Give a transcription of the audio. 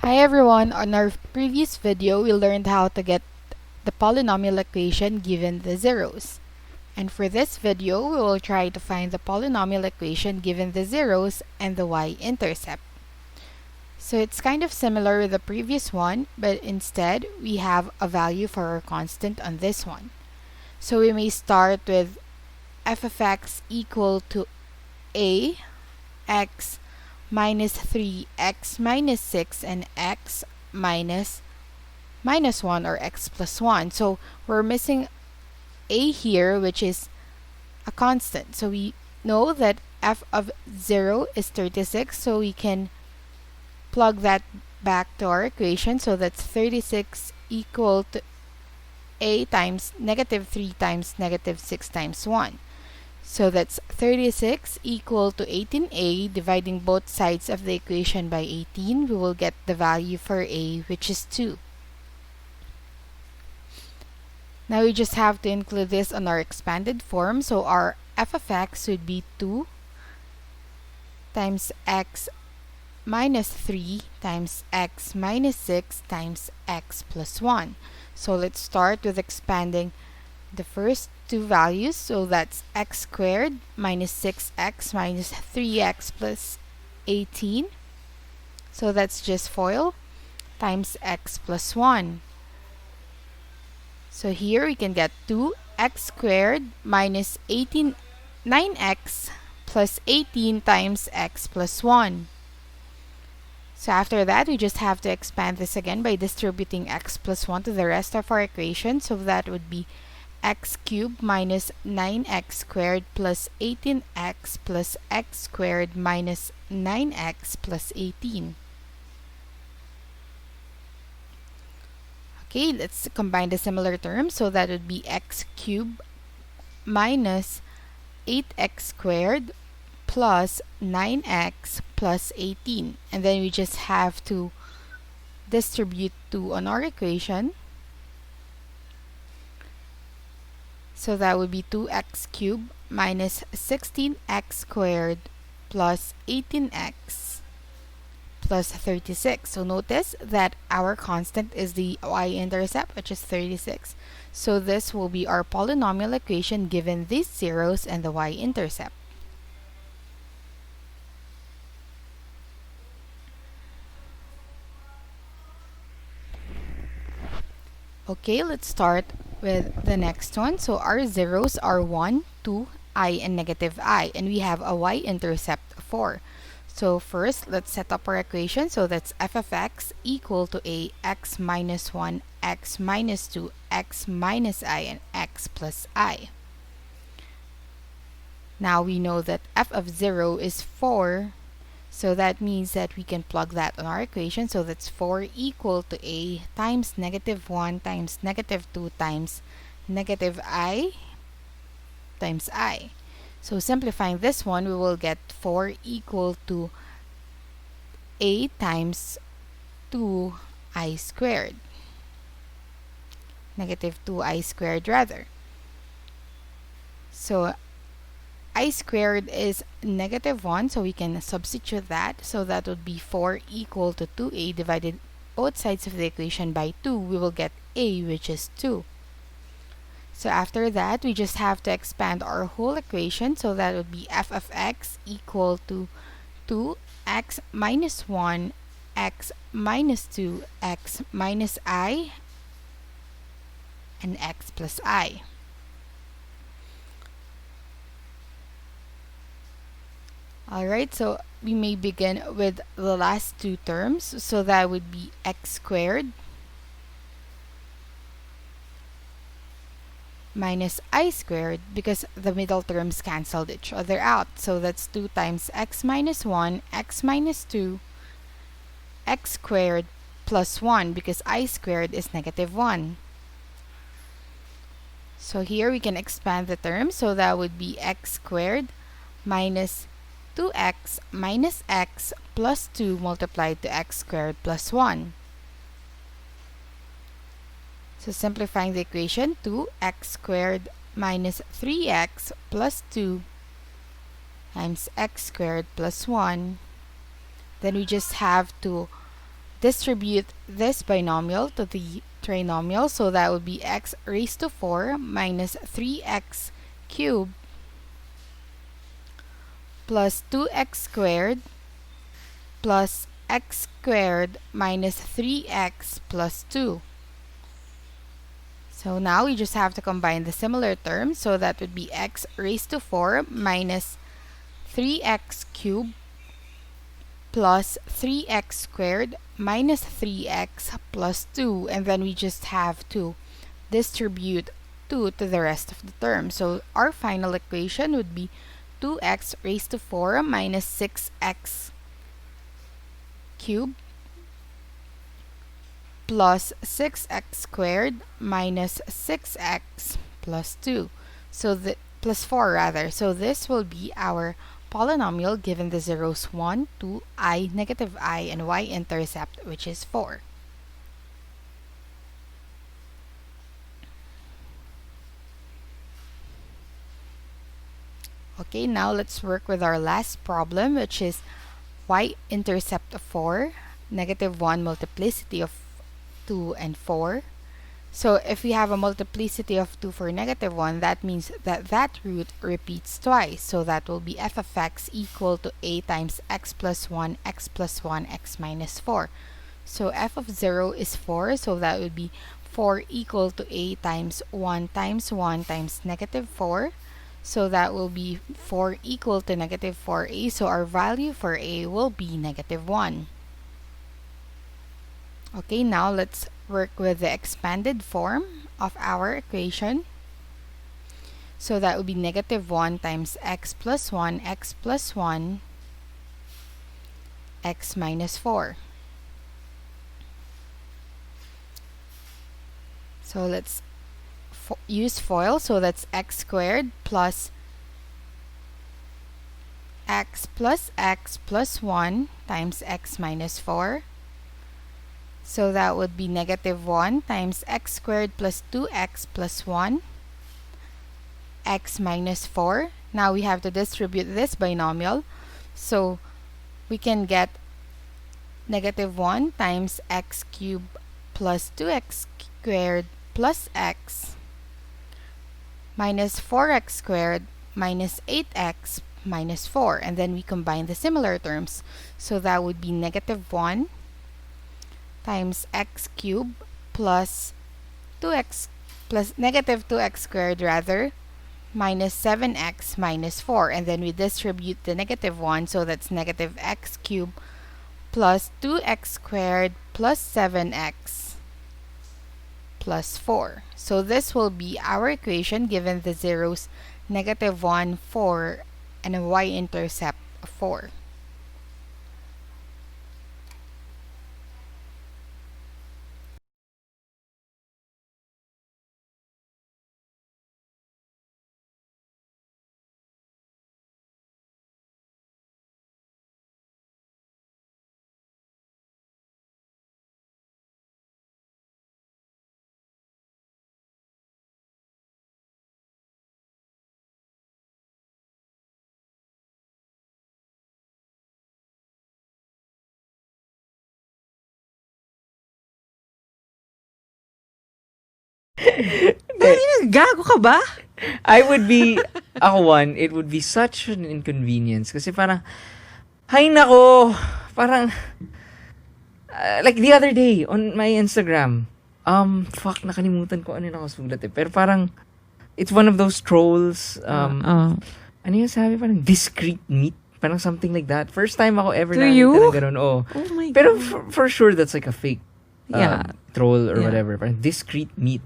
Hi everyone, on our previous video we learned how to get the polynomial equation given the zeros. And for this video we will try to find the polynomial equation given the zeros and the y-intercept. So it's kind of similar with the previous one, but instead we have a value for our constant on this one. So we may start with f of x equal to a x minus 3, x minus 6, and x minus 1 or x plus 1. So we're missing a here, which is a constant. So we know that f of 0 is 36, so we can plug that back to our equation. So that's 36 equal to a times negative 3 times negative 6 times 1. So that's 36 equal to 18a. Dividing both sides of the equation by 18, we will get the value for a, which is 2. Now we just have to include this on our expanded form. So our f of x would be 2 times x minus 3 times x minus 6 times x plus 1. So let's start with expanding the first two values. So that's x squared minus 6x minus 3x plus 18. So that's just FOIL times x plus 1. So here we can get 2x squared minus 9x plus 18 times x plus 1. So after that, we just have to expand this again by distributing x plus 1 to the rest of our equation. So that would be x cubed minus 9x squared plus 18x plus x squared minus 9x plus 18. Okay, let's combine the similar terms. So that would be x cubed minus 8x squared plus 9x plus 18. And then we just have to distribute 2 on our equation. So that would be 2x cubed minus 16x squared plus 18x plus 36. So notice that our constant is the y-intercept, which is 36. So this will be our polynomial equation given these zeros and the y-intercept. Okay, let's start with the next one. So our zeros are 1, 2, I, and negative I, and we have a y-intercept 4. So first, let's set up our equation. So that's f of x equal to a x minus 1, x minus 2, x minus I, and x plus I. Now we know that f of 0 is 4. So that means that we can plug that on our equation. So that's 4 equal to a times negative 1 times negative 2 times negative I times I. So simplifying this one, we will get 4 equal to a times 2i squared. Negative 2i squared rather. So I squared is negative 1, so we can substitute that. So that would be 4 equal to 2a. Divided both sides of the equation by 2, we will get a, which is 2. So after that, we just have to expand our whole equation. So that would be f of x equal to 2x minus 1, x minus 2, x minus I, and x plus I. Alright, so we may begin with the last two terms. So that would be x squared minus I squared, because the middle terms canceled each other out. So that's 2 times x minus 1, x minus 2, x squared plus 1, because I squared is negative 1. So here we can expand the term. So that would be x squared minus 2x minus x plus 2 multiplied to x squared plus 1. So simplifying the equation, 2x squared minus 3x plus 2 times x squared plus 1. Then we just have to distribute this binomial to the trinomial, so that would be x raised to 4 minus 3x cubed plus 2x squared plus x squared minus 3x plus 2. So now we just have to combine the similar terms, so that would be x raised to 4 minus 3x cubed plus 3x squared minus 3x plus 2, and then we just have to distribute 2 to the rest of the term. So our final equation would be 2x raised to 4 minus 6x cubed plus 6x squared minus 6x plus 2. So the plus 4 rather. So this will be our polynomial given the zeros 1, 2, I, negative I, and y-intercept, which is 4. Okay, now let's work with our last problem, which is y-intercept of 4, negative 1 multiplicity of 2 and 4. So if we have a multiplicity of 2 for negative 1, that means that that root repeats twice. So that will be f of x equal to a times x plus 1, x plus 1, x minus 4. So f of 0 is 4, so that would be 4 equal to a times 1 times negative 4. So that will be 4 equal to negative 4a. So our value for a will be negative 1. Okay, now let's work with the expanded form of our equation. So that would be negative 1 times x plus 1, x plus 1, x minus 4. So let's use FOIL. So that's x squared plus x plus 1 times x minus 4. So that would be negative 1 times x squared plus 2x plus 1, x minus 4. Now we have to distribute this binomial. So we can get negative 1 times x cubed plus 2x squared plus x minus 4x squared minus 8x minus 4. And then we combine the similar terms. So that would be negative 1 times x cubed plus 2x plus negative 2x squared rather minus 7x minus 4, and then we distribute the negative 1, so that's negative x cubed plus 2x squared plus 7x plus 4. So this will be our equation given the zeros negative 1, 4, and a y-intercept of 4. Gago ka ba? I would be, ako one, it would be such an inconvenience. Kasi parang, hay nako, parang, like the other day, on my Instagram, nakalimutan ko ano yung nakasulat eh. Pero parang, it's one of those trolls, ano yung sabi, parang discrete meat. Parang something like that. First time ako ever nakita ng ganun. Oh my God. Pero for sure, that's like a fake Yeah. troll or whatever. Parang discrete meat.